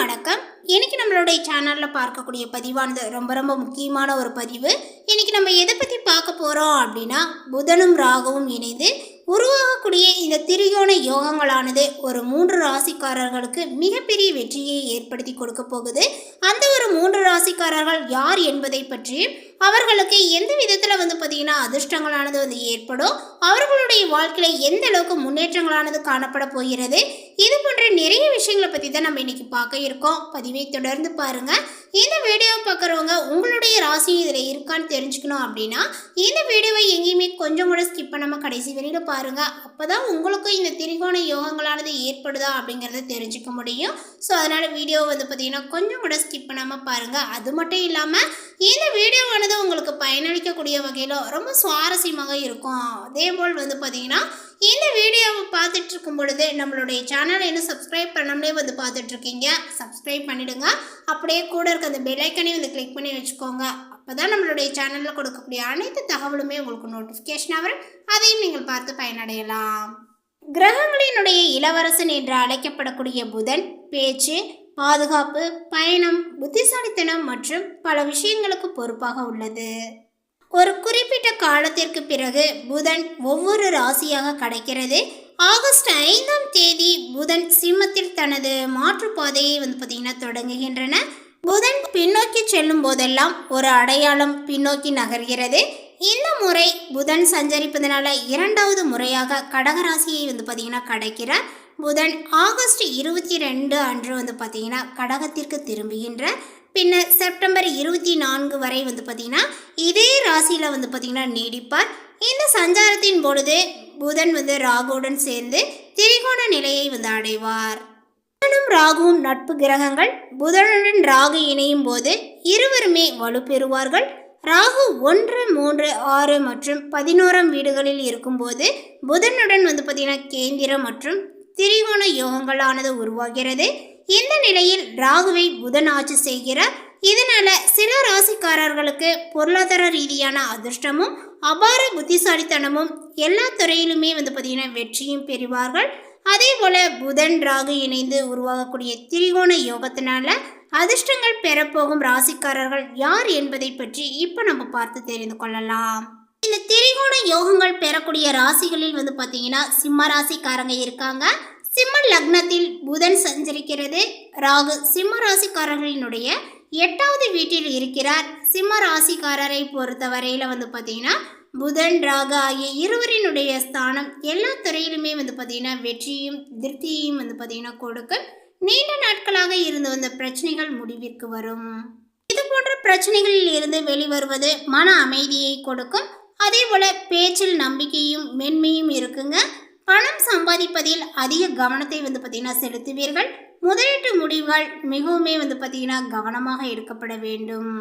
வணக்கம். இன்னைக்கு நம்மளுடைய சேனலில் பார்க்கக்கூடிய பதிவானது ரொம்ப ரொம்ப முக்கியமான ஒரு பதிவு. இன்னைக்கு நம்ம எதை பற்றி பார்க்க போகிறோம் அப்படின்னா, புதனும் ராகுவும் இணைந்து உருவாகக்கூடிய இந்த திரிகோண யோகங்களானது ஒரு 3 ராசிக்காரர்களுக்கு மிகப்பெரிய வெற்றியை ஏற்படுத்தி கொடுக்க போகுது. அந்த ஒரு 3 ராசிக்காரர்கள் யார் என்பதை பற்றியும், அவர்களுக்கு எந்த விதத்தில் பார்த்தீங்கன்னா அதிர்ஷ்டங்களானது ஏற்படும், அவர்களுடைய வாழ்க்கையில் எந்த அளவுக்கு முன்னேற்றங்களானது காணப்பட போகிறது, இது போன்ற நிறைய விஷயங்களை பற்றி தான் நம்ம இன்னைக்கு பார்க்க இருக்கோம். பதிவை தொடர்ந்து பாருங்க. இந்த வீடியோ பார்க்குறவங்க உங்களுடைய ராசி இதில் இருக்கான்னு தெரிஞ்சுக்கணும் அப்படின்னா இந்த வீடியோவை எங்கேயுமே கொஞ்சம் கூட ஸ்கிப் பண்ணாமல் கடைசி வரையில் பாருங்க. அப்போதான் உங்களுக்கும் இந்த திரிகோண யோகங்களானது ஏற்படுதா அப்படிங்கிறத தெரிஞ்சுக்க முடியும். ஸோ அதனால் வீடியோ பார்த்தீங்கன்னா கொஞ்சம் கூட ஸ்கிப் பண்ணாமல் பாருங்கள். அது மட்டும் இல்லாமல் இந்த வீடியோவானது உங்களுக்கு பயனளிக்கக்கூடிய வகையில் ரொம்ப சுவாரஸ்யமாக இருக்கும். அதேபோல் பார்த்தீங்கன்னா இந்த வீடியோவை பார்த்துட்டு இருக்கும் பொழுது நம்மளுடைய சேனலை இன்னும் சப்ஸ்கிரைப் பண்ணாமலே பார்த்துட்ருக்கீங்க, சப்ஸ்கிரைப் பண்ணிவிடுங்க. அப்படியே கூட இருக்க அந்த பெல்லைக்கனையும் கிளிக் பண்ணி வச்சுக்கோங்க. அப்போ தான் நம்மளுடைய சேனலில் கொடுக்கக்கூடிய அனைத்து தகவலுமே உங்களுக்கு நோட்டிஃபிகேஷனாக வரும். அதையும் நீங்கள் பார்த்து பயனடையலாம். கிரகங்களினுடைய இளவரசன் என்று அழைக்கப்படக்கூடிய புதன் பேச்சு, பாதுகாப்பு, பயணம், புத்திசாலித்தனம் மற்றும் பல விஷயங்களுக்கு பொறுப்பாக உள்ளது. ஒரு குறிப்பிட்ட காலத்திற்கு பிறகு புதன் ஒவ்வொரு ராசியாக கடக்கிறது. ஆகஸ்ட் 5ஆம் தேதி புதன் சிம்மத்தில் தனது மாற்றுப்பாதையை பார்த்தீங்கன்னா தொடங்குகின்றன. புதன் பின்னோக்கி செல்லும் போதெல்லாம் ஒரு அடையாளம் பின்னோக்கி நகர்கிறது. இந்த முறை புதன் சஞ்சரிப்பதனால 2வது முறையாக கடகராசியை பார்த்தீங்கன்னா கடக்கிறார். புதன் ஆகஸ்ட் 22 அன்று பார்த்தீங்கன்னா கடகத்திற்கு திரும்புகின்ற பின்னர் செப்டம்பர் 24 வரை பார்த்தீங்கன்னா இதே ராசியில் பார்த்தீங்கன்னா நீடிப்பார். இந்த சஞ்சாரத்தின் பொழுது புதன் ராகுவுடன் சேர்ந்து திரிகோண நிலையை அடைவார். புதனும் ராகுவும் நட்பு கிரகங்கள். புதனுடன் ராகு இணையும் போது இருவருமே வலுப்பெறுவார்கள். ராகு 1, 3, 6 மற்றும் 11ஆம் வீடுகளில் இருக்கும்போது புதனுடன் பார்த்தீங்கன்னா கேந்திரம் மற்றும் திரிகோண யோகங்களானது உருவாகிறது. இந்த நிலையில் ராகுவை புதன் ஆட்சி செய்கிறார். இதனால சில ராசிக்காரர்களுக்கு பொருளாதார ரீதியான அதிர்ஷ்டமும் அபார புத்திசாலித்தனமும் எல்லா துறையிலுமே பார்த்தீங்கன்னா வெற்றியும் பெறுவார்கள். அதே போல புதன் ராகு இணைந்து உருவாகக்கூடிய திரிகோண யோகத்தினால அதிர்ஷ்டங்கள் பெறப்போகும் ராசிக்காரர்கள் யார் என்பதை பற்றி இப்போ நம்ம பார்த்து தெரிந்து கொள்ளலாம். இந்த திரிகோண யோகங்கள் பெறக்கூடிய ராசிகளில் பார்த்தீங்கன்னா சிம்ம ராசிக்காரங்க இருக்காங்க. சிம்ம லக்னத்தில் புதன் சஞ்சரிக்கிறது. ராகு சிம்ம ராசிக்காரர்களினுடைய 8வது வீட்டில் இருக்கிறார். சிம்ம ராசிக்காரரை பொறுத்தவரையில் பார்த்தீங்கன்னா புதன் ராகு ஆகிய இருவரினுடைய ஸ்தானம் எல்லா துறையிலுமே பார்த்தீங்கன்னா வெற்றியும் திருப்தியையும் பார்த்தீங்கன்னா கொடுக்கும். நீண்ட நாட்களாக இருந்து வந்த பிரச்சனைகள் முடிவிற்கு வரும். இது போன்ற பிரச்சனைகளில் இருந்து வெளிவருவது மன அமைதியை கொடுக்கும். அதே போல பேச்சில் நம்பிக்கையும் மென்மையும் இருக்குங்க. பணம் சம்பாதிப்பதில் அதிக கவனத்தை பார்த்தீங்கன்னா செலுத்துவீர்கள். முதலீட்டு முடிவுகள் மிகவுமே பார்த்தீங்கன்னா கவனமாக எடுக்கப்பட வேண்டும்.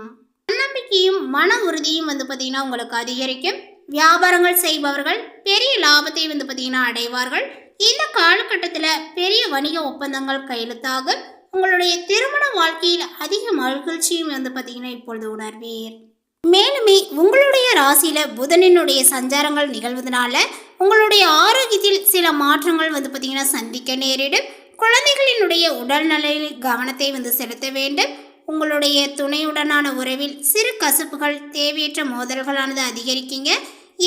தன்னம்பிக்கையும் மன உறுதியும் பார்த்தீங்கன்னா உங்களுக்கு அதிகரிக்கும். வியாபாரங்கள் செய்பவர்கள் பெரிய லாபத்தை பார்த்தீங்கன்னா அடைவார்கள். இந்த காலகட்டத்தில் பெரிய வணிக ஒப்பந்தங்கள் கையெழுத்தாகும். உங்களுடைய திருமண வாழ்க்கையில் அதிக மகிழ்ச்சியும் பார்த்தீங்கன்னா இப்பொழுது உணர்வீர். மேலுமே உங்களுடைய ராசியில புதனினுடைய சஞ்சாரங்கள் நிகழ்வதனால உங்களுடைய ஆரோக்கியத்தில் சில மாற்றங்கள் பார்த்தீங்கன்னா சந்திக்க நேரிடும். குழந்தைகளினுடைய உடல்நலையில் கவனத்தை செலுத்த வேண்டும். உங்களுடைய துணையுடனான உறவில் சிறு கசப்புகள், தேவையற்ற மோதல்களானது அதிகரிக்குங்க.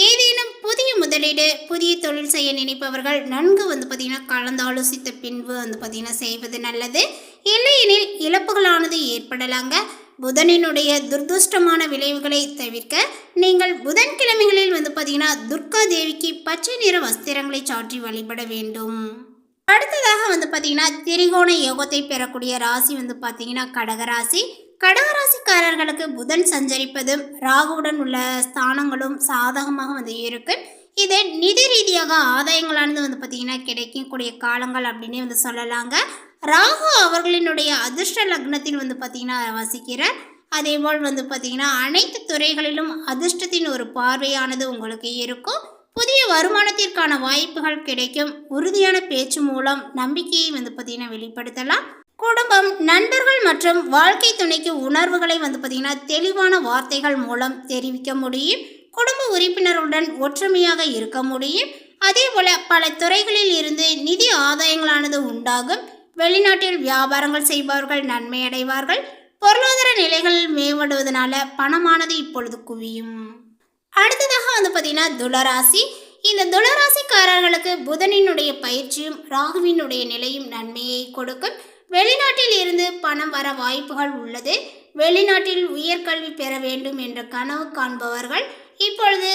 ஏதேனும் புதிய முதலீடு, புதிய தொழில் செய்ய நினைப்பவர்கள் நன்கு பார்த்தீங்கன்னா கலந்தாலோசித்த பின்பு பார்த்தீங்கன்னா செய்வது நல்லது. இல்லையெனில் இழப்புகளானது ஏற்படலாங்க. புதனினுடைய துர்துஷ்டமான விளைவுகளை தவிர்க்க நீங்கள் புதன்கிழமைகளில் பார்த்தீங்கன்னா துர்கா தேவிக்கு பச்சை நிற வஸ்திரங்களை சாற்றி வழிபட வேண்டும். அடுத்ததாக பார்த்தீங்கன்னா திரிகோண யோகத்தை பெறக்கூடிய ராசி பார்த்தீங்கன்னா கடகராசி. கடகராசிக்காரர்களுக்கு புதன் சஞ்சரிப்பதும் ராகுவுடன் உள்ள ஸ்தானங்களும் சாதகமாக இருக்கு. இது நிதி ரீதியாக ஆதாயங்களானது பார்த்தீங்கன்னா கிடைக்கக்கூடிய காலங்கள் அப்படின்னு சொல்லலாங்க. ராகு அவர்களினுடைய அதிர்ஷ்ட லக்னத்தில் பார்த்தீங்கன்னா வசிக்கிறார். அதேபோல் பார்த்தீங்கன்னா அனைத்து துறைகளிலும் அதிர்ஷ்டத்தின் ஒரு பார்வையானது உங்களுக்கு இருக்கும். புதிய வருமானத்திற்கான வாய்ப்புகள் கிடைக்கும். உறுதியான பேச்சு மூலம் நம்பிக்கையை பார்த்தீங்கன்னா வெளிப்படுத்தலாம். குடும்பம், நண்பர்கள் மற்றும் வாழ்க்கை துணைக்கு உணர்வுகளை பார்த்தீங்கன்னா தெளிவான வார்த்தைகள் மூலம் தெரிவிக்க முடியும். குடும்ப உறுப்பினருடன் ஒற்றுமையாக இருக்க முடியும். அதே போல பல துறைகளில் இருந்து நிதி ஆதாயங்களானது உண்டாகும். வெளிநாட்டில் வியாபாரங்கள் செய்பவர்கள் நன்மை அடைவார்கள். பொருளாதார நிலைகள் மேம்படுவதனால பணமானது இப்பொழுது குவியும். அடுத்ததாக பார்த்தீங்கன்னா துளராசி. இந்த துளராசிக்காரர்களுக்கு புதனினுடைய பயிற்சியும் ராகுவினுடைய நிலையும் நன்மையை கொடுக்கும். வெளிநாட்டில் இருந்து பணம் வர வாய்ப்புகள் உள்ளது. வெளிநாட்டில் உயர்கல்வி பெற வேண்டும் என்ற கனவு காண்பவர்கள் இப்பொழுது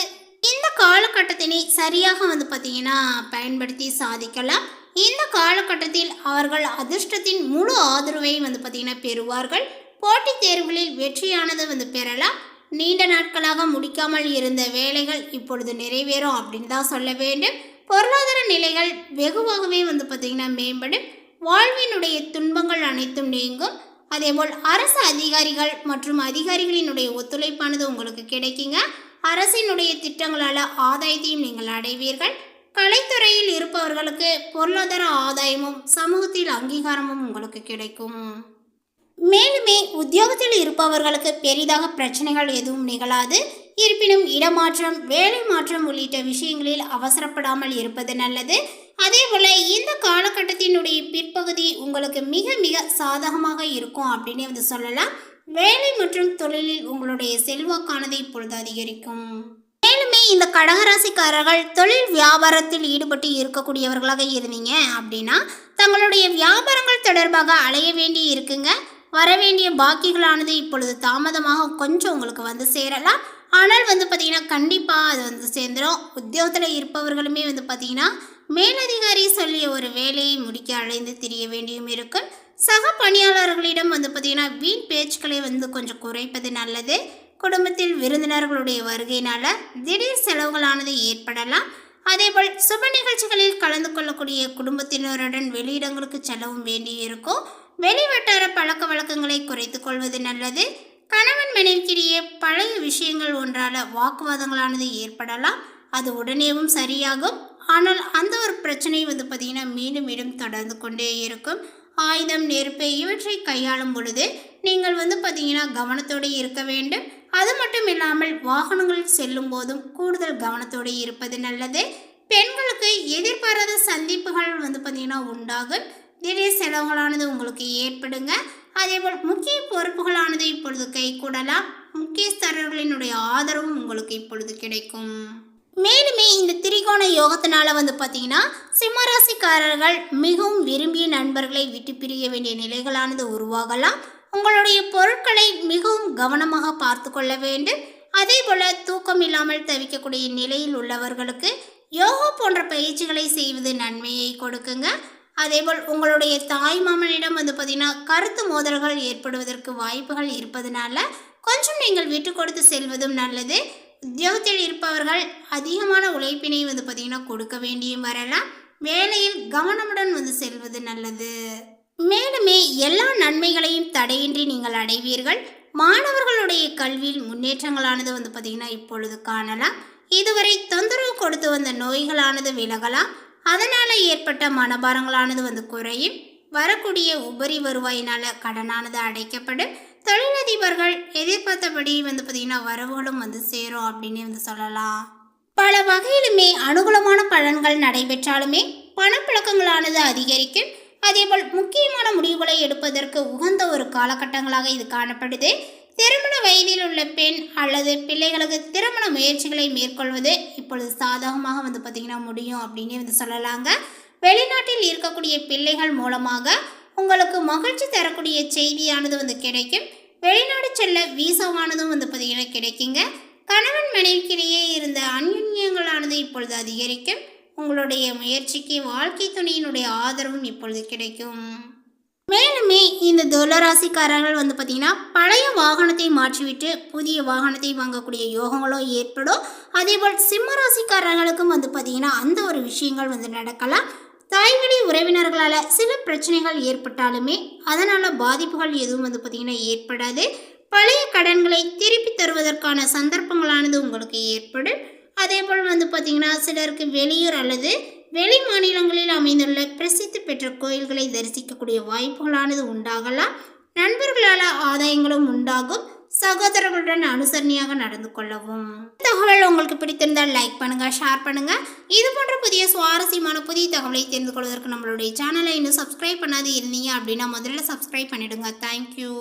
இந்த காலகட்டத்தினை சரியாக பார்த்தீங்கன்னா பயன்படுத்தி சாதிக்கலாம். இந்த காலகட்டத்தில் அவர்கள் அதிர்ஷ்டத்தின் முழு ஆதரவை பார்த்தீங்கன்னா பெறுவார்கள். போட்டித் தேர்வுகளில் வெற்றியானது பெறலாம். நீண்ட நாட்களாக முடிக்காமல் இருந்த வேலைகள் இப்பொழுது நிறைவேறும் அப்படின்னு தான் சொல்ல வேண்டும். பொருளாதார நிலைகள் வெகுவாகவே பார்த்தீங்கன்னா மேம்படும். வாழ்வினுடைய துன்பங்கள் அனைத்தும் நீங்கும். அதேபோல் அரசு அதிகாரிகள் மற்றும் அதிகாரிகளினுடைய ஒத்துழைப்பானது உங்களுக்கு கிடைக்குங்க. அரசினுடைய திட்டங்களால் ஆதாயத்தையும் நீங்கள் அடைவீர்கள். கலைத்துறையில் இருப்பவர்களுக்கு பொருளாதார ஆதாயமும் சமூகத்தில் அங்கீகாரமும் உங்களுக்கு கிடைக்கும். மேலுமே உத்தியோகத்தில் இருப்பவர்களுக்கு பெரிதாக பிரச்சனைகள் எதுவும் நிகழாது. இருப்பினும் இடமாற்றம், வேலை மாற்றம் உள்ளிட்ட விஷயங்களில் அவசரப்படாமல் இருப்பது நல்லது. அதேபோல் இந்த காலகட்டத்தினுடைய பிற்பகுதி உங்களுக்கு மிக மிக சாதகமாக இருக்கும் அப்படின்னு சொல்லலாம். வேலை மற்றும் தொழிலில் உங்களுடைய செல்வாக்கானது இப்பொழுது அதிகரிக்கும். மேலுமே இந்த கடகராசிக்காரர்கள் தொழில் வியாபாரத்தில் ஈடுபட்டு இருக்கக்கூடியவர்களாக இருந்தீங்க அப்படின்னா தங்களுடைய வியாபாரங்கள் தொடர்பாக அலைய வேண்டி இருக்குங்க. வரவேண்டிய பாக்கிகளானது இப்பொழுது தாமதமாக கொஞ்சம் உங்களுக்கு சேரலாம். ஆனால் பார்த்தீங்கன்னா கண்டிப்பாக அது சேர்ந்துடும். உத்தியோகத்தில் இருப்பவர்களுமே பார்த்தீங்கன்னா மேலதிகாரி சொல்லிய ஒரு வேலையை முடிக்க அலைந்து திரிய வேண்டியும் இருக்கும். சக பணியாளர்களிடம் பார்த்தீங்கன்னா வீண் பேச்சுக்களை கொஞ்சம் குறைப்பது நல்லது. குடும்பத்தில் விருந்தினர்களுடைய வருகையினால் திடீர் செலவுகளானது ஏற்படலாம். அதேபோல் சுப நிகழ்ச்சிகளில் கலந்து கொள்ளக்கூடிய குடும்பத்தினருடன் வெளியிடங்களுக்கு செல்லவும் வேண்டி இருக்கும். வெளிவட்டார பழக்க வழக்கங்களை குறைத்து கொள்வது நல்லது. கணவன் மனைவிக்கிடையே பழைய விஷயங்கள் ஒன்றால் வாக்குவாதங்களானது ஏற்படலாம். அது உடனேவும் சரியாகும். ஆனால் அந்த ஒரு பிரச்சனை பார்த்தீங்கன்னா மீண்டும் மீண்டும் தொடர்ந்து கொண்டே இருக்கும். ஆயுதம், நெருப்பு இவற்றை கையாளும் பொழுது நீங்கள் பார்த்தீங்கன்னா கவனத்தோடு இருக்க வேண்டும். அது மட்டும் இல்லாமல் வாகனங்களில் செல்லும் போதும் கூடுதல் கவனத்தோடு இருப்பது நல்லது. பெண்களுக்கு எதிர்பாராத சந்திப்புகள் பார்த்தீங்கன்னா உண்டாகும். திடீர் செலவுகளானது உங்களுக்கு ஏற்படுங்க. அதேபோல் முக்கிய பொறுப்புகளானது இப்பொழுது கைகூடலாம். முக்கியஸ்தரர்களினுடைய ஆதரவும் உங்களுக்கு இப்பொழுது கிடைக்கும். மேலுமே இந்த திரிகோண யோகத்தினால பார்த்தீங்கன்னா சிம்மராசிக்காரர்கள் மிகவும் விரும்பிய நண்பர்களை விட்டு பிரிய வேண்டிய நிலைகளானது உருவாகலாம். உங்களுடைய பொருட்களை மிகவும் கவனமாக பார்த்து கொள்ள வேண்டும். அதே போல் தூக்கம் இல்லாமல் தவிக்கக்கூடிய நிலையில் உள்ளவர்களுக்கு யோகா போன்ற பயிற்சிகளை செய்வது நன்மையை கொடுக்குங்க. அதேபோல் உங்களுடைய தாய் மாமனிடம் பார்த்தீங்கன்னா கருத்து மோதல்கள் ஏற்படுவதற்கு வாய்ப்புகள் இருப்பதனால கொஞ்சம் நீங்கள் விட்டு கொடுத்து செல்வதும் நல்லது. உத்தியோகத்தில் இருப்பவர்கள் அதிகமான உழைப்பினை பார்த்தீங்கன்னா கொடுக்க வேண்டியும் வரலாம். வேலையில் கவனமுடன் செல்வது நல்லது. மேலுமே எல்லா நன்மைகளையும் தடையின்றி நீங்கள் அடைவீர்கள். மாணவர்களுடைய கல்வியில் முன்னேற்றங்களானது பார்த்தீங்கன்னா இப்பொழுது காணலாம். இதுவரை தொந்தரவு கொடுத்து வந்த நோய்களானது விலகலாம். அதனால் ஏற்பட்ட மனபாரங்களானது குறையும். வரக்கூடிய உபரி வருவாயினால் கடனானது அடைக்கப்படும். தொழிலதிபர்கள் எதிர்பார்த்தபடி பார்த்தீங்கன்னா வரவுகளும் சேரும் அப்படின்னு சொல்லலாம். பல வகையிலுமே அனுகூலமான பலன்கள் நடைபெற்றாலுமே பணப்புழக்கங்களானது அதிகரிக்கும். அதேபோல் முக்கியமான முடிவுகளை எடுப்பதற்கு உகந்த ஒரு காலகட்டங்களாக இது காணப்படுது. திருமண வயதில் உள்ள பெண் அல்லது பிள்ளைகளுக்கு திருமண முயற்சிகளை மேற்கொள்வது இப்பொழுது சாதகமாக பார்த்தீங்கன்னா முடியும் அப்படின்னு சொல்லலாங்க. வெளிநாட்டில் இருக்கக்கூடிய பிள்ளைகள் மூலமாக உங்களுக்கு மகிழ்ச்சி தரக்கூடிய செய்தியானது கிடைக்கும். வெளிநாடு செல்ல வீசாவானதும் பார்த்தீங்கன்னா கிடைக்குங்க. கணவன் மனைவிக்கிடையே இருந்த அந்யுன்யங்களானது இப்பொழுது அதிகரிக்கும். உங்களுடைய முயற்சிக்கு வாழ்க்கை துணையினுடைய ஆதரவும் இப்பொழுது கிடைக்கும். மேலுமே இந்த துளராசிக்காரர்கள் பார்த்தீங்கன்னா பழைய வாகனத்தை மாற்றிவிட்டு புதிய வாகனத்தை வாங்கக்கூடிய யோகங்களும் ஏற்படும். அதேபோல் சிம்மராசிக்காரர்களுக்கும் பார்த்தீங்கன்னா அந்த ஒரு விஷயங்கள் நடக்கலாம். தாய்வழி உறவினர்களால் சில பிரச்சனைகள் ஏற்பட்டாலுமே அதனால் பாதிப்புகள் எதுவும் பார்த்தீங்கன்னா ஏற்படாது. பழைய கடன்களை திருப்பி தருவதற்கான சந்தர்ப்பங்களானது உங்களுக்கு ஏற்படும். அதேபோல் பார்த்தீங்கன்னா சிலருக்கு வெளியூர் அல்லது வெளி மாநிலங்களில் அமைந்துள்ள பிரசித்தி பெற்ற கோயில்களை தரிசிக்கக்கூடிய வாய்ப்புகளானது உண்டாகலாம். நண்பர்களால் ஆதாயங்களும் உண்டாகும். சகோதரர்களுடன் அனுசரணையாக நடந்து கொள்ளவும். தகவல் உங்களுக்கு பிடித்திருந்தால் லைக் பண்ணுங்க, ஷேர் பண்ணுங்க. இது போன்ற புதிய சுவாரஸ்யமான புதிய தகவலை தெரிந்து கொள்வதற்கு நம்மளுடைய சேனலை இன்னும் சப்ஸ்கிரைப் பண்ணாது இருந்தீங்க அப்படின்னா முதல்ல சப்ஸ்கிரைப் பண்ணிடுங்க. தேங்க்யூ.